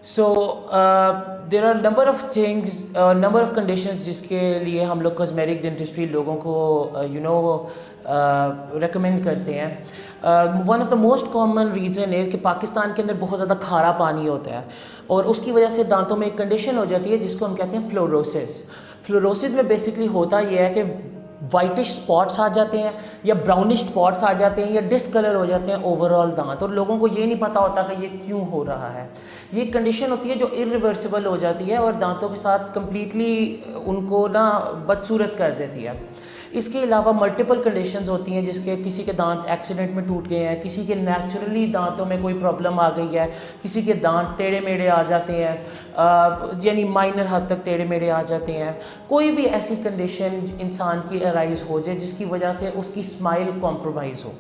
So there are number of things, number of conditions جس کے لیے ہم لوگ کاسمیٹک ڈینٹسٹری لوگوں کو ریکمینڈ کرتے ہیں. One of the most common reason ہے کہ پاکستان کے اندر بہت زیادہ کھارا پانی ہوتا ہے اور اس کی وجہ سے دانتوں میں ایک کنڈیشن ہو جاتی ہے جس کو ہم کہتے ہیں فلوروسس. فلوروسس میں بیسکلی ہوتا یہ ہے کہ وائٹش اسپاٹس آ جاتے ہیں یا براؤنش اسپاٹس آ جاتے ہیں یا ڈسکلر ہو جاتے ہیں اوور آل دانت، اور لوگوں کو یہ نہیں پتہ ہوتا کہ یہ کیوں ہو رہا ہے. یہ ایک کنڈیشن ہوتی ہے جو ارریورسیبل ہو جاتی ہے اور دانتوں کے ساتھ کمپلیٹلی ان کو بدصورت کر دیتی ہے. اس کے علاوہ ملٹیپل کنڈیشنز ہوتی ہیں جس کے کسی کے دانت ایکسیڈنٹ میں ٹوٹ گئے ہیں، کسی کے نیچرلی دانتوں میں کوئی پرابلم آ گئی ہے، کسی کے دانت ٹیڑھے میڑھے آ جاتے ہیں، یعنی مائنر حد تک ٹیڑھے میڑھے آ جاتے ہیں. کوئی بھی ایسی کنڈیشن انسان کی ارائز ہو جائے جس کی وجہ سے اس کی اسمائل کمپرومائز ہو.